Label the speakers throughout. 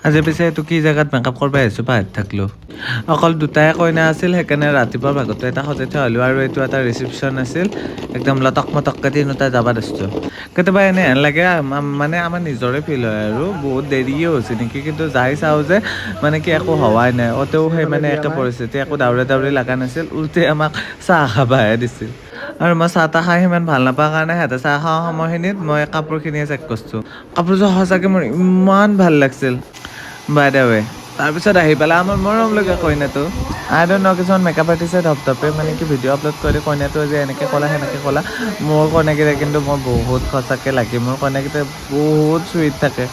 Speaker 1: আজি পিছে এইটো কি জেগাত মেকআপ কৰিব আহিছোঁ পাহৰি থাকিলোঁ। অকল দুটাই কইনা আছিল, সেইকাৰণে ৰাতিপুৱাৰ ভাগতো এটা সজাই থোৱা হ'লোঁ আৰু এইটো এটা ৰিচিপশ্যন আছিল। একদম লটক মটককৈ তিনিওটা যাব দিছোঁ। কেতিয়াবা এনে হেন লাগে মানে আমাৰ নিজৰে ফিল হয় আৰু বহুত দেৰিয়ে হৈছে নেকি, কিন্তু যাই চাওঁ যে মানে কি একো হোৱাই নাই। অতেও সেই মানে একে পৰিস্থিতি, একো দাউৰি দাউৰি লগা নাছিল, উল্টে আমাক চাহ খাবহে দিছিল। আৰু মই চাহ তাহ খাই সিমান ভাল নাপাওঁ কাৰণে সিহঁতে চাহ খোৱা সময়খিনিত মই কাপোৰখিনিয়ে চেক কৰিছোঁ। কাপোৰযোৰ সঁচাকৈ মোৰ ইমান ভাল লাগিছিল। বাই দ্য ৱে, তাৰপিছত আহি পেলাই আমাৰ মৰম লগা কইনাটো। আই ডোন্ট ন', কিছুমান মেকআপ আৰ্টিষ্টে ধপধপে মানে কি ভিডিঅ' আপলোড কৰি কইনাটো যে এনেকৈ ক'লা সেনেকৈ ক'লা। মোৰ কইনাকেইটা কিন্তু মই বহুত সঁচাকৈ লাগে, মোৰ কইনাকেইটা বহুত চুইট থাকে।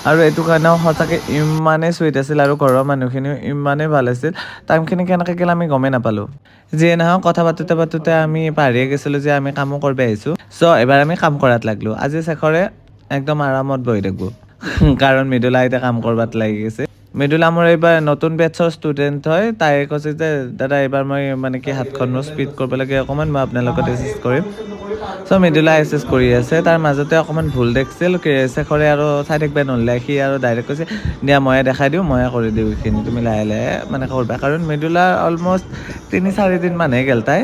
Speaker 1: আৰু এইটো কাৰণেও সঁচাকৈ ইমানেই চুইট আছিল আৰু ঘৰৰ মানুহখিনিও ইমানেই ভাল আছিল। টাইমখিনি কেনেকৈ গ'ল আমি গমেই নাপালোঁ। যিয়ে নহওক কথা পাতোতে আমি পাহৰিয়ে গৈছিলোঁ যে আমি কামো কৰিব আহিছোঁ। চ' এবাৰ আমি কাম কৰাত লাগলোঁ। আজি শেখৰে একদম আৰামত বহি থাকোঁ, কাৰণ মৃদুলা এতিয়া কাম কৰবাত লাগি গৈছে। মৃদুলা মোৰ এইবাৰ নতুন বেটছৰ ষ্টুডেণ্ট হয়। তাই কৈছে যে দাদা এইবাৰ মই মানে কি হাতখন মোৰ স্পীড কৰিব লাগে অকণমান, মই আপোনাৰ লগত এছিষ্ট কৰিম। চ' মৃদুলা এছিষ্ট কৰি আছে, তাৰ মাজতে অকণমান ভুল দেখিছিল শেখৰে আৰু চাই থাকিব নহ'লে, সি আৰু ডাইৰেক্ট কৈছে দিয়া ময়ে দেখাই দিওঁ, ময়ে কৰি দিওঁ এইখিনি, তুমি লাহে লাহে মানে কৰিবা। কাৰণ মৃদুলা অলমষ্ট 3-4 দিনমানহে গ'ল, তাই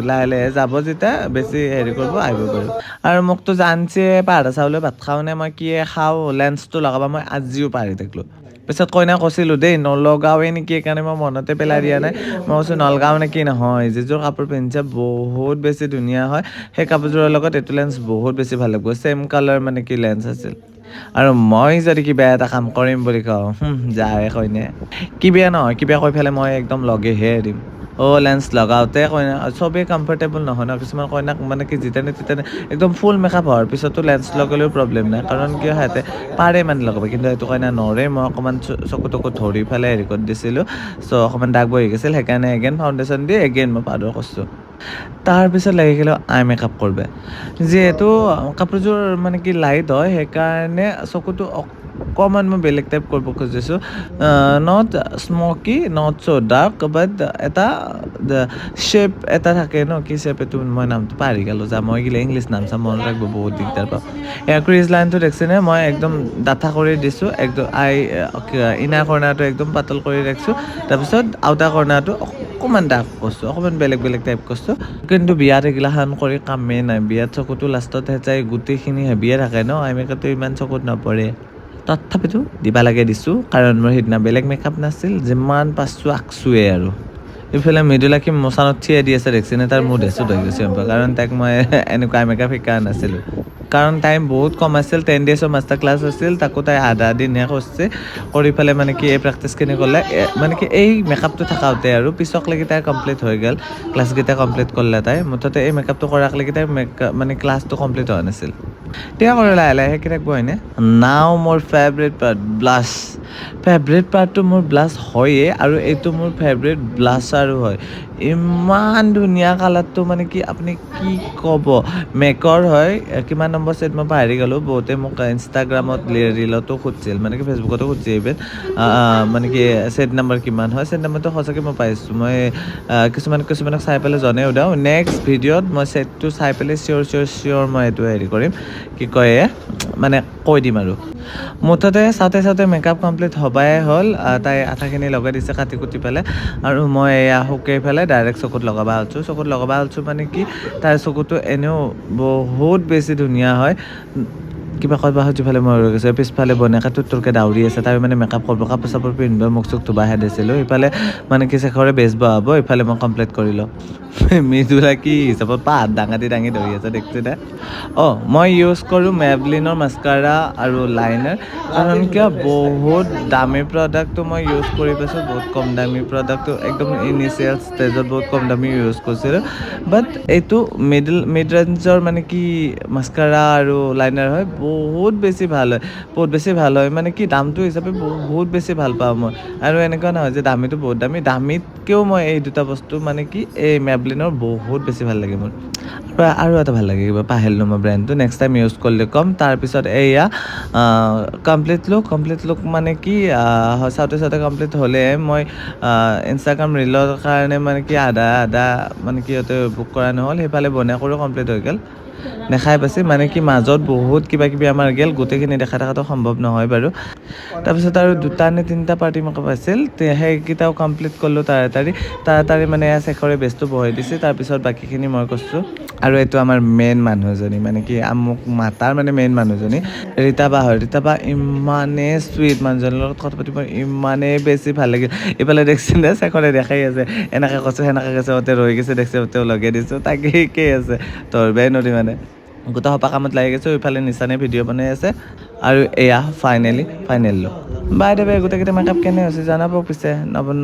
Speaker 1: লাহে লাহে যাব, যেতিয়া বেছি হেৰি কৰিব আহিব পাৰিব। আৰু মোকতো জানছে পাহাৰা চাউলৰ ভাত খাওঁ নে মই কি খাওঁ, লেন্সটো লগাব মই আজিও পাহৰি থাকিলোঁ। পিছত কইনা কৈছিলোঁ দেই নলগাওৱে নেকি, সেইকাৰণে মই মনতে পেলাই দিয়া নাই। মই কৈছোঁ নলগাওঁ নেকি, নহয় যিযোৰ কাপোৰ পিন্ধিছে বহুত বেছি ধুনীয়া হয়, সেই কাপোৰযোৰৰ লগত এইটো লেন্স বহুত বেছি ভাল লাগিব। ছেম কালাৰ মানে কি লেন্স আছিল। আৰু মই যদি কিবা এটা কাম কৰিম বুলি কওঁ, যায় কইনে কি বেয়া নহয়, কি বেয়া কৈ পেলাই মই একদম লগেহে দিম। লেন্স লগাওঁতে কইনা চবেই কমফৰ্টেবল নহয় ন, কিছুমান কইনাক মানে কি জিতেনে তেতেনে একদম ফুল মেকআপ হোৱাৰ পিছতো লেন্স লগালেও প্ৰব্লেম নাই, কাৰণ কিয় সিহঁতে পাৰে মানে লগাব, কিন্তু এইটো কইনা নৰে। মই অকণমান চকু তকু ধৰি পেলাই হেৰি কৰি দিছিলোঁ, চ' অকণমান দাগ বহি গৈছিল, সেইকাৰণে এগেইন ফাউণ্ডেশ্যন দি এগেইন মই পাউডাৰ কৰিছোঁ। তাৰপিছত লাগি গ'লোঁ আই মেকআপ কৰিব, যিহেতু কাপোৰযোৰ মানে কি লাইট হয়, সেইকাৰণে চকুটো অকণমান মই বেলেগ টাইপ কৰিব খুজিছোঁ। Not smoky, not so' dark, but এটা শ্বেপ এটা থাকে ন, কি শ্বেপ এইটো মই নামটো পাহৰি গ'লোঁ। মই গিলে ইংলিছ নাম চাম মনত ৰাখিব বহুত দিগদাৰ পাওঁ। ক্ৰিজ লাইনটো দেখিছেনে, মই একদম ডাঠা কৰি দিছোঁ, একদম ইনাৰ কৰ্নাৰটো একদম পাতল কৰি ৰাখিছোঁ, তাৰপিছত আউটাৰ কৰ্নাৰটো অকণমান ডাৰ্ক কৰিছোঁ, অকণমান বেলেগ বেলেগ টাইপ কৰিছোঁ। কিন্তু বিয়াত এইগিলাখান কৰি কামেই নাই, বিয়াত চকুটো লাষ্টত যায় গোটেইখিনি হেভিয়ে থাকে ন, আই মেকআপটো ইমান চকুত নপৰে। তথাপিতো দিবা লাগে দিছোঁ, কাৰণ মোৰ সেইদিনা বেলেগ মেকআপ নাছিল, যিমান পাৰছোঁ আঁকছোৱে আৰু। ইফালে মৃদুলাক্ষী মচানত থিয়াই দি আছে দেখিছেনে, তাৰ মুড হেচুত হৈ গৈছে, কাৰণ তাইক মই এনেকুৱা আই মেকআপ শিকা নাছিলোঁ। কাৰণ টাইম বহুত কম আছিল, 10 days মাষ্টাৰ ক্লাছ আছিল, তাকো তাই আধা দিনহে কৰিছে। কৰি পেলাই মানে কি এই প্ৰেক্টিচখিনি কৰিলে, মানে কি এই মেকআপটো থাকাওঁতে আৰু পিছক লাগি তাই কমপ্লিট হৈ গ'ল, ক্লাছকেইটা কমপ্লিট কৰিলে তাই। মুঠতে এই মেকআপটো কৰাক লাগি তাই মানে ক্লাছটো কমপ্লিট হোৱা নাছিল। এতিয়া কৰি লাহে লাহে শিকি থাকিব হয়নে। নাও মোৰ ফেভৰেট পাৰ্ট, ব্লাছ। ফেভৰেট পাৰ্টটো মোৰ ব্লাছ হয়েই, আৰু এইটো মোৰ ফেভৰেট ব্লাছাৰো হয়। ইমান ধুনীয়া কালাৰটো, মানে কি আপুনি কি ক'ব। মেকৰ হয়, কিমান নম্বৰ ছেট মই পাহৰি গ'লোঁ। বহুতে মোক ইনষ্টাগ্ৰামত ৰিলতো সুধিছিল, মানে কি ফেচবুকতো সুধিছে ইভেন, মানে কি ছেট নাম্বাৰ কিমান হয়। ছেট নাম্বাৰটো সঁচাকৈ মই পাইছোঁ, মই কিছুমানক চাই পেলাই জনাই দিওঁ। নেক্সট ভিডিঅ'ত মই ছেটটো চাই পেলাই চিয়'ৰ মই এইটো হেৰি কৰিম, কি কয় মানে কৈ দিম আৰু। মুঠতে চাওঁতে মেকআপ কমপ্লিট হ'বাই হ'ল, তাই আঠাখিনি লগাই দিছে কাটি কুটি পেলাই, আৰু মই এয়া শুকাই পেলাই ডাইৰেক্ট চকুত লগাব আলছোঁ মানে কি তাইৰ চকুটো এনেও বহুত বেছি ধুনীয়া হয়। কিবা কয় পাহৰি ফালে মই ৰৈ গৈছোঁ, পিছফালে বনেকে তুৰকৈ দাউৰি আছে, তাই মানে মেকআপ কৰিব, কাপোৰ চাপোৰ পিন্ধিব, মুখ চুখ ধুবাহে দিছিলোঁ। ইফালে মানে কি শেখৰে বেচ বহাব, ইফালে মই কমপ্লিট কৰি লওঁ। মৃদুলা কি হিচাপত পাহাত দাঙি ধৰি আছে দেখিছেনে। মই ইউজ কৰোঁ মেবলিনৰ মাস্কাৰা আৰু লাইনাৰ, কাৰণ কিয় বহুত দামী প্ৰডাক্টটো মই ইউজ কৰি পাইছোঁ, বহুত কম দামী প্ৰডাক্টটো একদম ইনিচিয়েল ষ্টেজত বহুত কম দামী ইউজ কৰিছিলোঁ। বাট এইটো মিড ৰেঞ্জৰ মানে কি মাস্কাৰা আৰু লাইনাৰ হয়, বহুত বেছি ভাল হয়, মানে কি দামটো হিচাপে বহুত বেছি ভাল পাওঁ মই। আৰু এনেকুৱা নহয় যে দামীটো বহুত দামীতকৈও মই এই দুটা বস্তু মানে কি এই মেবলিনৰ বহুত বেছি ভাল লাগে মোৰ। আৰু এটা ভাল লাগে, কিবা পাহৰিলোঁ মই ব্ৰেণ্ডটো, নেক্সট টাইম ইউজ কৰিলে ক'ম। তাৰপিছত এইয়া কমপ্লিট লুক মানে কি চাওঁতে কমপ্লিট হ'লে মই ইনষ্টাগ্ৰাম ৰিলৰ কাৰণে মানে কি আধা মানে কি সিহঁতে বুক কৰা নহ'ল, সেইফালে বনাই কৰি কমপ্লিট হৈ গ'ল। দেখাই পাইছে মানে কি মাজত বহুত কিবা কিবি আমাৰ গেল গোটেইখিনি দেখা থকাটো সম্ভৱ নহয় বাৰু তাৰপিছত আৰু 2টা নে 3টা পাৰ্টি মেকআপ আছিল সেইকেইটাও কমপ্লিট কৰিলোঁ তাড়াতাড়ি মানে শেষৰে বেষ্টটো বহাই দিছে তাৰপিছত বাকীখিনি মই কৰিছোঁ আৰু এইটো আমাৰ মেইন মানুহজনী মানে কি মোক মাতাৰ মানে মেইন মানুহজনী ৰীতা বা হয় ৰীতা বা ইমানেই চুইট মানুহজনীৰ লগত কথা পাতিব ইমানেই বেছি ভাল লাগিল এইফালে দেখছোন দে শেষৰে দেখাই আছে এনেকৈ কৈছোঁ সেনেকৈ কৈছে ওতে ৰৈ গৈছে দেখছে ওতেও লগাই দিছোঁ তাকে শিকেই আছে ধৰবাই নদী মানে গোটেই সপা কামত লাগি গৈছোঁ ইফালে নিচানে ভিডিঅ' বনাই আছে আৰু এয়া ফাইনেল লুক বাই দে বাই গোটেইকেইটা মেকআপ কেনে হৈছে জনাব পিছে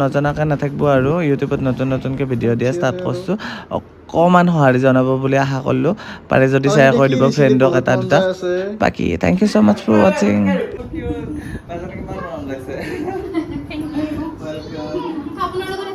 Speaker 1: নজনাকৈ নাথাকিব আৰু ইউটিউবত নতুনকৈ ভিডিঅ' দিয়া ষ্টাৰ্ট কৰিছোঁ অকণমান সঁহাৰি জনাব বুলি আশা কৰিলোঁ পাৰে যদি শ্বেয়াৰ কৰি দিব ফ্ৰেণ্ডক এটা দুটা বাকী thank you so' much for ৱাচিং
Speaker 2: আপোনালোকৰ